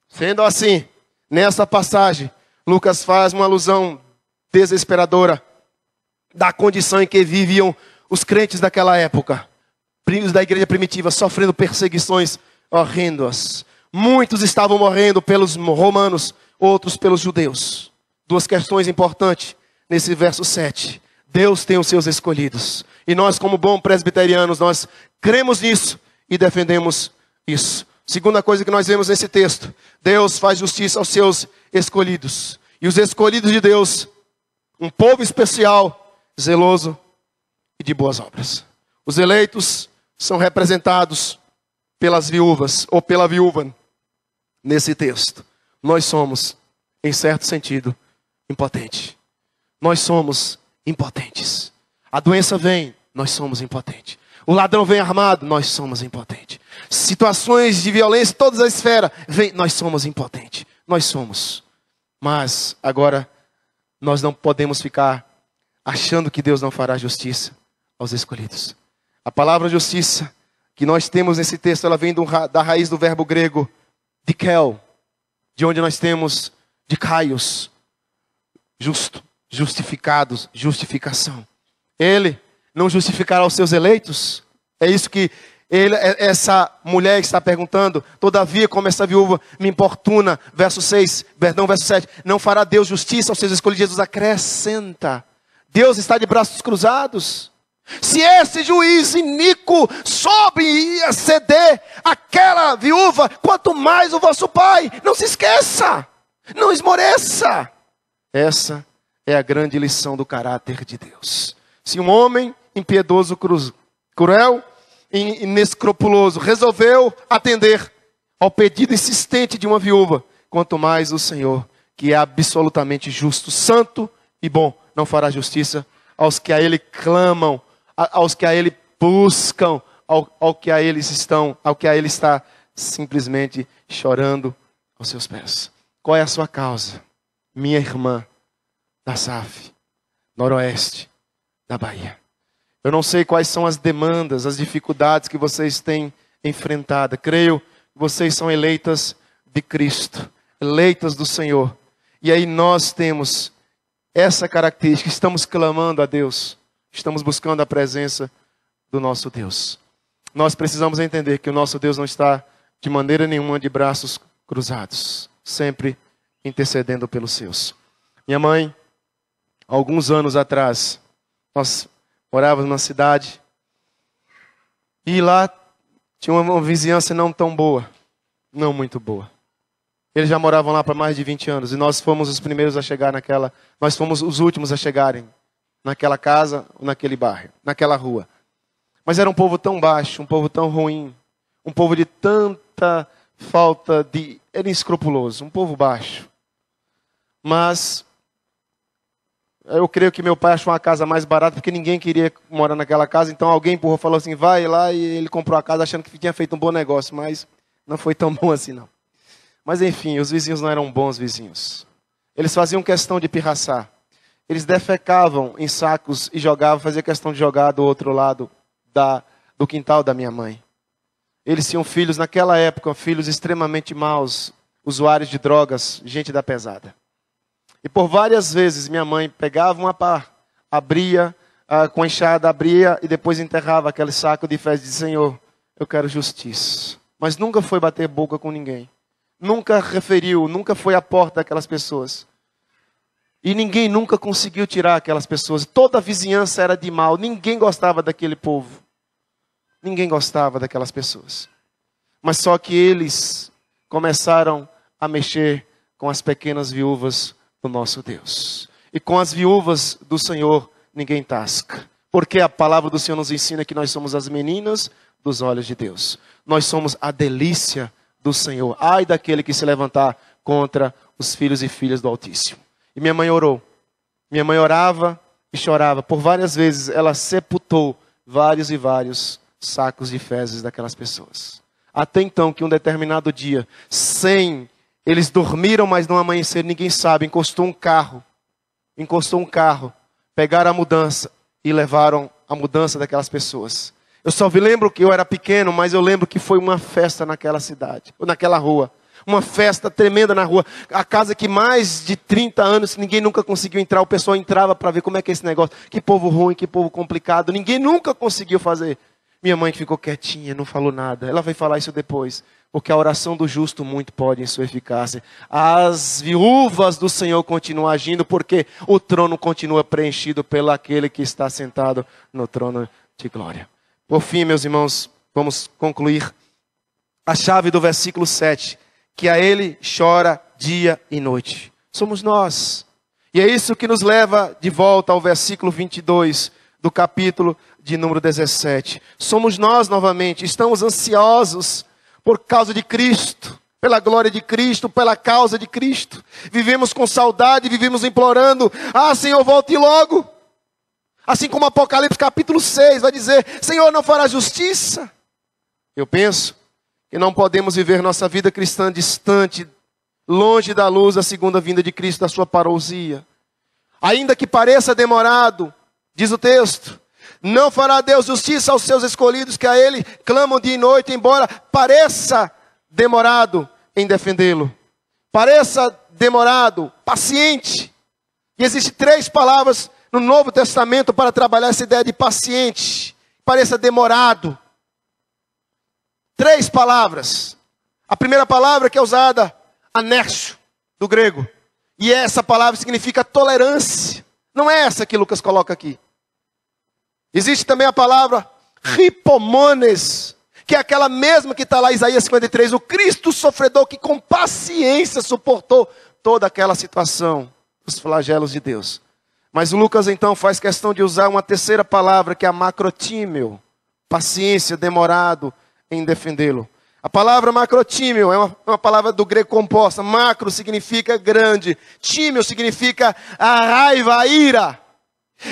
Sendo assim, nessa passagem, Lucas faz uma alusão desesperadora da condição em que viviam os crentes daquela época. Primos da igreja primitiva, sofrendo perseguições horrendas. Muitos estavam morrendo pelos romanos, outros pelos judeus. Duas questões importantes nesse verso 7. Deus tem os seus escolhidos. E nós, como bons presbiterianos, nós cremos nisso e defendemos isso. Segunda coisa que nós vemos nesse texto: Deus faz justiça aos seus escolhidos. E os escolhidos de Deus, um povo especial, zeloso e de boas obras. Os eleitos são representados pelas viúvas, ou pela viúva, nesse texto. Nós somos, em certo sentido, impotentes. Nós somos impotentes. A doença vem, nós somos impotentes. O ladrão vem armado, nós somos impotentes. Situações de violência, todas as esferas, vem, nós somos impotentes. Nós somos. Mas agora nós não podemos ficar achando que Deus não fará justiça aos escolhidos. A palavra justiça que nós temos nesse texto, ela vem da raiz do verbo grego dikel, de onde nós temos dikaios, justo, justificados, justificação. Ele não justificará os seus eleitos? É isso que essa mulher está perguntando. Todavia, como essa viúva me importuna, verso 6, verso 7, não fará Deus justiça aos seus escolhidos? Jesus acrescenta: Deus está de braços cruzados. Se esse juiz iníquo soube ia ceder aquela viúva, quanto mais o vosso Pai. Não se esqueça, não esmoreça. Essa é a grande lição do caráter de Deus. Se um homem impiedoso, cruel e inescrupuloso resolveu atender ao pedido insistente de uma viúva, quanto mais o Senhor, que é absolutamente justo, santo e bom, não fará justiça aos que a Ele clamam, aos que a Ele buscam, ao que a Ele está simplesmente chorando aos seus pés. Qual é a sua causa? Minha irmã da SAF, noroeste da Bahia. Eu não sei quais são as demandas, as dificuldades que vocês têm enfrentado. Creio que vocês são eleitas de Cristo, eleitas do Senhor. E aí nós temos essa característica, estamos clamando a Deus, estamos buscando a presença do nosso Deus. Nós precisamos entender que o nosso Deus não está de maneira nenhuma de braços cruzados, sempre intercedendo pelos seus. Minha mãe, alguns anos atrás, nós morávamos numa cidade e lá tinha uma vizinhança não tão boa, não muito boa. Eles já moravam lá para mais de 20 anos e nós fomos os primeiros a chegar nós fomos os últimos a chegarem naquela casa, naquele bairro, naquela rua. Mas era um povo tão baixo, um povo tão ruim, um povo de tanta falta de... Era inescrupuloso, um povo baixo. Mas eu creio que meu pai achou uma casa mais barata, porque ninguém queria morar naquela casa. Então alguém empurrou, falou assim, vai lá, e ele comprou a casa achando que tinha feito um bom negócio. Mas não foi tão bom assim não. Mas enfim, os vizinhos não eram bons vizinhos. Eles faziam questão de pirraçar. Eles defecavam em sacos e jogavam, faziam questão de jogar do outro lado do quintal da minha mãe. Eles tinham filhos naquela época, filhos extremamente maus, usuários de drogas, gente da pesada. E por várias vezes minha mãe pegava uma pá, abria com a enxada, abria e depois enterrava aquele saco de fezes e dizia: Senhor, eu quero justiça. Mas nunca foi bater boca com ninguém. Nunca referiu, nunca foi à porta daquelas pessoas. E ninguém nunca conseguiu tirar aquelas pessoas. Toda a vizinhança era de mal. Ninguém gostava daquele povo. Ninguém gostava daquelas pessoas. Mas só que eles começaram a mexer com as pequenas viúvas do nosso Deus. E com as viúvas do Senhor, ninguém tasca. Porque a palavra do Senhor nos ensina que nós somos as meninas dos olhos de Deus. Nós somos a delícia do Senhor. Ai daquele que se levantar contra os filhos e filhas do Altíssimo. E minha mãe orou. Minha mãe orava e chorava. Por várias vezes ela sepultou vários e vários sacos de fezes daquelas pessoas. Até então que um determinado dia, eles dormiram, mas não amanheceram, ninguém sabe, encostou um carro, pegaram a mudança e levaram a mudança daquelas pessoas. Eu só me lembro que eu era pequeno, mas eu lembro que foi uma festa naquela cidade, ou naquela rua. Uma festa tremenda na rua. A casa que mais de 30 anos ninguém nunca conseguiu entrar. O pessoal entrava para ver como é que é esse negócio. Que povo ruim, que povo complicado. Ninguém nunca conseguiu fazer. Minha mãe ficou quietinha, não falou nada. Ela vai falar isso depois. Porque a oração do justo muito pode em sua eficácia. As viúvas do Senhor continuam agindo, porque o trono continua preenchido pelo aquele que está sentado no trono de glória. Por fim, meus irmãos, vamos concluir. A chave do versículo 7. Que a Ele chora dia e noite. Somos nós. E é isso que nos leva de volta ao versículo 22 do capítulo de número 17. Somos nós novamente. Estamos ansiosos por causa de Cristo, pela glória de Cristo, pela causa de Cristo. Vivemos com saudade, vivemos implorando: ah, Senhor, volte logo. Assim como Apocalipse capítulo 6 vai dizer: Senhor, não fará justiça. Eu penso que não podemos viver nossa vida cristã distante, longe da luz da segunda vinda de Cristo, da sua parousia. Ainda que pareça demorado, diz o texto, não fará Deus justiça aos seus escolhidos, que a Ele clamam dia e noite, embora pareça demorado em defendê-lo. Pareça demorado, paciente. E existem 3 palavras no Novo Testamento para trabalhar essa ideia de paciente. Pareça demorado. 3 palavras. A primeira palavra que é usada, anexo, do grego. E essa palavra significa tolerância. Não é essa que Lucas coloca aqui. Existe também a palavra hipomones, que é aquela mesma que está lá em Isaías 53. O Cristo sofredor que com paciência suportou toda aquela situação, os flagelos de Deus. Mas Lucas então faz questão de usar uma terceira palavra, que é a macrotímeo. Paciência, demorado em defendê-lo. A palavra macrotímio é uma palavra do grego composta. Macro significa grande. Tímio significa a raiva, a ira.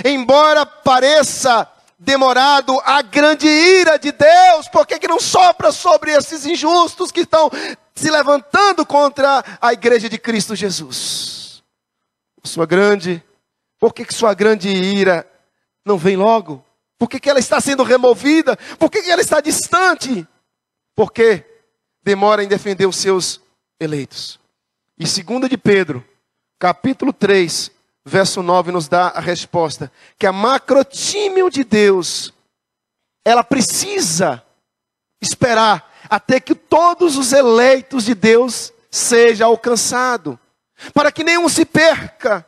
Embora pareça demorado, a grande ira de Deus, por que não sopra sobre esses injustos que estão se levantando contra a igreja de Cristo Jesus? Por que sua grande ira não vem logo? Por que ela está sendo removida? Por que ela está distante? Porque demora em defender os seus eleitos. E 2 de Pedro, capítulo 3, verso 9, nos dá a resposta. Que a macrotímio de Deus, ela precisa esperar até que todos os eleitos de Deus sejam alcançados. Para que nenhum se perca.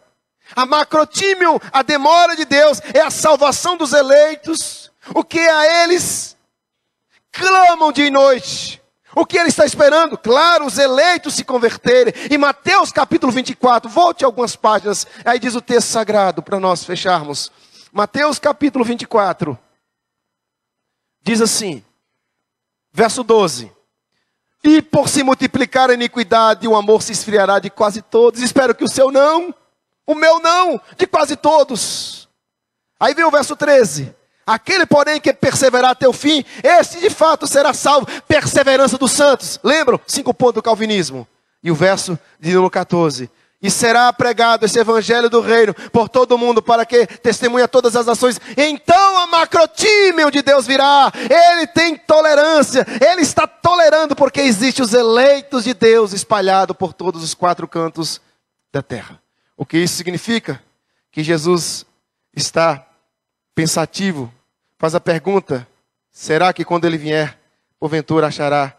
A macrotímio, a demora de Deus, é a salvação dos eleitos. O que a eles clamam dia e noite. O que ele está esperando? Claro, os eleitos se converterem. Em Mateus capítulo 24, volte algumas páginas. Aí diz o texto sagrado para nós fecharmos. Mateus capítulo 24. Diz assim, verso 12. E por se multiplicar a iniquidade, o amor se esfriará de quase todos. Espero que o seu não. O meu não, de quase todos. Aí vem o verso 13. Aquele, porém, que perseverar até o fim, este de fato será salvo. Perseverança dos santos. Lembram? 5 pontos do calvinismo. E o verso de número 14. E será pregado esse evangelho do reino por todo o mundo, para que testemunhe a todas as nações. Então a macrotímio de Deus virá. Ele tem tolerância. Ele está tolerando porque existem os eleitos de Deus espalhados por todos os 4 cantos da terra. O que isso significa? Que Jesus está pensativo, faz a pergunta: será que quando ele vier, porventura achará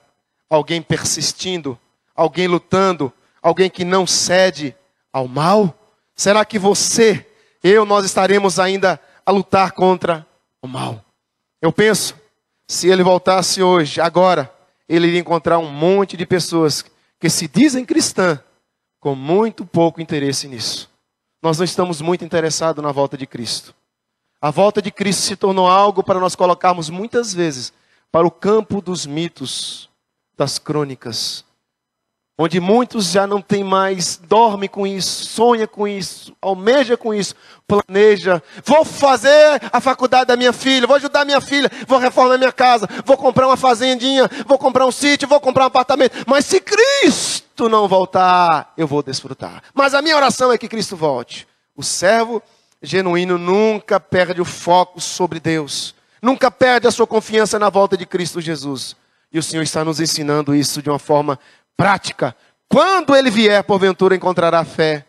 alguém persistindo, alguém lutando, alguém que não cede ao mal? Será que você, nós estaremos ainda a lutar contra o mal? Eu penso, se ele voltasse hoje, agora, ele iria encontrar um monte de pessoas que se dizem cristãs, com muito pouco interesse nisso. Nós não estamos muito interessados na volta de Cristo. A volta de Cristo se tornou algo para nós colocarmos muitas vezes para o campo dos mitos, das crônicas, onde muitos já não têm mais, dorme com isso, sonha com isso, almeja com isso, planeja: vou fazer a faculdade da minha filha, vou ajudar minha filha, vou reformar minha casa, vou comprar uma fazendinha, vou comprar um sítio, vou comprar um apartamento. Mas se Cristo não voltar, eu vou desfrutar. Mas a minha oração é que Cristo volte. O servo genuíno nunca perde o foco sobre Deus, nunca perde a sua confiança na volta de Cristo Jesus. E o Senhor está nos ensinando isso de uma forma prática. Quando ele vier, porventura encontrará fé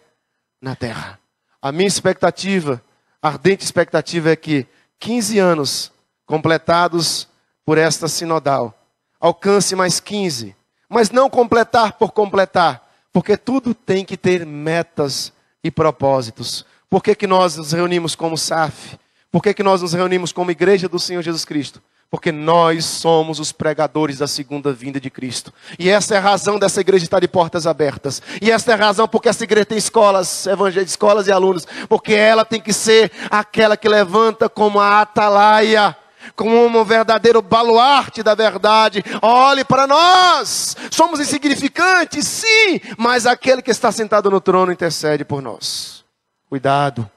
na terra. A minha expectativa, ardente expectativa, é que 15 anos completados por esta sinodal, alcance mais 15, mas não completar por completar, porque tudo tem que ter metas e propósitos. Por que nós nos reunimos como SAF? Por que nós nos reunimos como Igreja do Senhor Jesus Cristo? Porque nós somos os pregadores da segunda vinda de Cristo. E essa é a razão dessa igreja estar de portas abertas. E essa é a razão porque essa igreja tem escolas, escolas e alunos. Porque ela tem que ser aquela que levanta como a atalaia, como um verdadeiro baluarte da verdade. Olhe para nós. Somos insignificantes, sim, mas aquele que está sentado no trono intercede por nós. Cuidado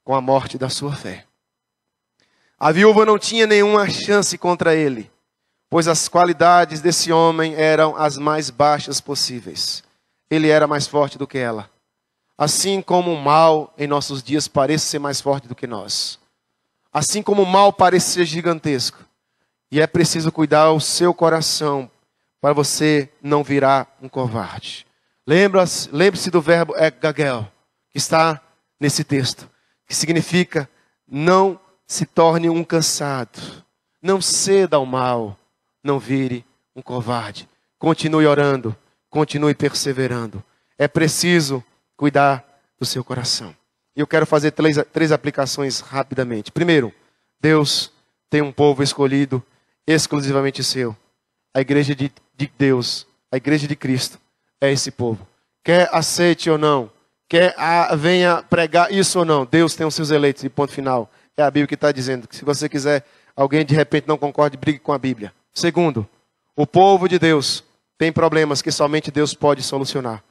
com a morte da sua fé. A viúva não tinha nenhuma chance contra ele, pois as qualidades desse homem eram as mais baixas possíveis. Ele era mais forte do que ela. Assim como o mal em nossos dias parece ser mais forte do que nós. Assim como o mal parece ser gigantesco. E é preciso cuidar o seu coração para você não virar um covarde. Lembre-se do verbo egagel, que está nesse texto, que significa: não se torne um cansado, não ceda ao mal, não vire um covarde. Continue orando, continue perseverando. É preciso cuidar do seu coração. E eu quero fazer três aplicações rapidamente. Primeiro, Deus tem um povo escolhido exclusivamente seu. A igreja de Deus, a igreja de Cristo, é esse povo. Quer aceite ou não, quer venha pregar isso ou não, Deus tem os seus eleitos, e ponto final. É a Bíblia que está dizendo que se você quiser, alguém de repente não concorde, brigue com a Bíblia. Segundo, o povo de Deus tem problemas que somente Deus pode solucionar.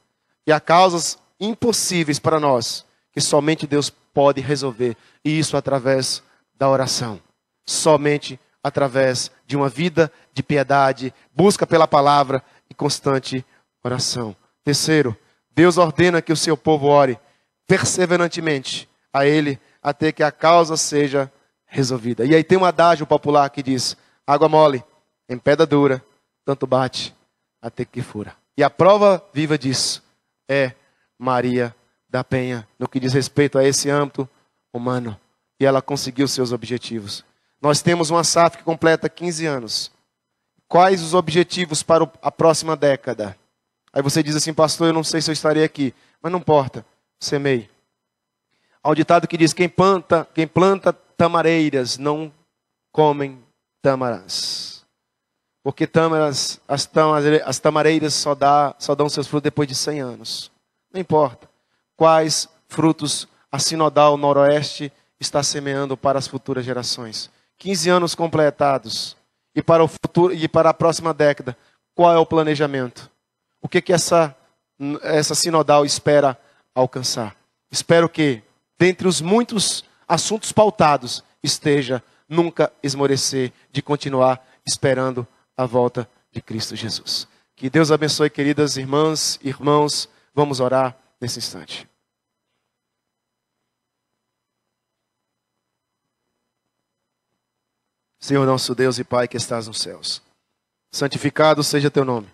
E há causas impossíveis para nós que somente Deus pode resolver. E isso através da oração. Somente através de uma vida de piedade, busca pela palavra e constante oração. Terceiro, Deus ordena que o seu povo ore perseverantemente a Ele, até que a causa seja resolvida. E aí tem um adágio popular que diz: água mole em pedra dura, tanto bate até que fura. E a prova viva disso é Maria da Penha, no que diz respeito a esse âmbito humano. E ela conseguiu seus objetivos. Nós temos uma SAF que completa 15 anos. Quais os objetivos para a próxima década? Aí você diz assim: pastor, eu não sei se eu estarei aqui. Mas não importa, semeie. Há um ditado que diz: quem planta tamareiras não comem tâmaras. Porque as tamareiras só dão seus frutos depois de 100 anos. Não importa quais frutos a Sinodal Noroeste está semeando para as futuras gerações. 15 anos completados. E para o futuro e para a próxima década, qual é o planejamento? O que essa Sinodal espera alcançar? Espero que, dentre os muitos assuntos pautados, esteja nunca esmorecer de continuar esperando a volta de Cristo Jesus. Que Deus abençoe, queridas irmãs e irmãos. Vamos orar nesse instante. Senhor nosso Deus e Pai que estás nos céus, santificado seja teu nome.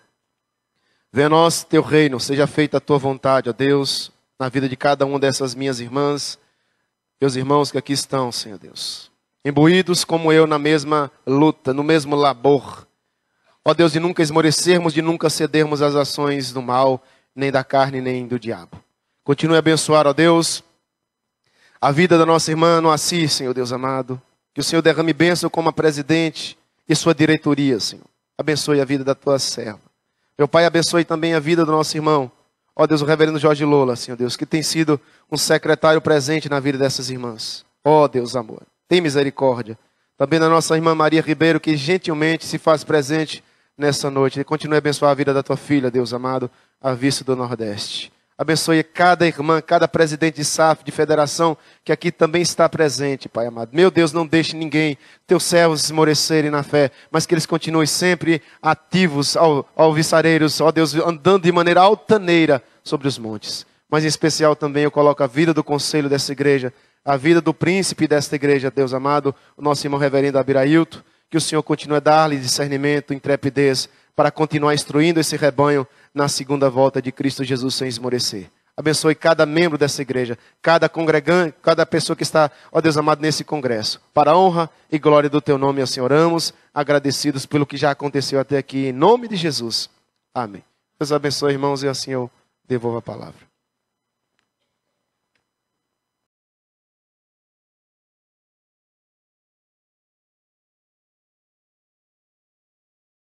Venha a nós teu reino, seja feita a tua vontade, ó Deus, na vida de cada uma dessas minhas irmãs, meus irmãos que aqui estão, Senhor Deus. Imbuídos como eu na mesma luta, no mesmo labor. Ó Deus, de nunca esmorecermos, de nunca cedermos às ações do mal, nem da carne, nem do diabo. Continue a abençoar, ó Deus, a vida da nossa irmã Noaci, Senhor Deus amado. Que o Senhor derrame bênção como a presidente e sua diretoria, Senhor. Abençoe a vida da tua serva. Meu Pai, abençoe também a vida do nosso irmão. Ó Deus, o reverendo Jorge Lola, Senhor Deus, que tem sido um secretário presente na vida dessas irmãs. Ó Deus, amor, tem misericórdia. Também da nossa irmã Maria Ribeiro, que gentilmente se faz presente nessa noite. E continue a abençoar a vida da tua filha, Deus amado, a vice do Nordeste. Abençoe cada irmã, cada presidente de SAF, de federação, que aqui também está presente, Pai amado. Meu Deus, não deixe ninguém, teus servos, esmorecerem na fé, mas que eles continuem sempre ativos, alvissareiros, ó Deus, andando de maneira altaneira sobre os montes. Mas em especial também eu coloco a vida do conselho dessa igreja, a vida do príncipe desta igreja, Deus amado, o nosso irmão reverendo Abirailton, que o Senhor continue a dar-lhe discernimento, intrepidez, para continuar instruindo esse rebanho na segunda volta de Cristo Jesus sem esmorecer. Abençoe cada membro dessa igreja, cada congregante, cada pessoa que está, ó Deus amado, nesse congresso. Para a honra e glória do teu nome, assim oramos, agradecidos pelo que já aconteceu até aqui, em nome de Jesus. Amém. Deus abençoe, irmãos, e assim eu devolvo a palavra.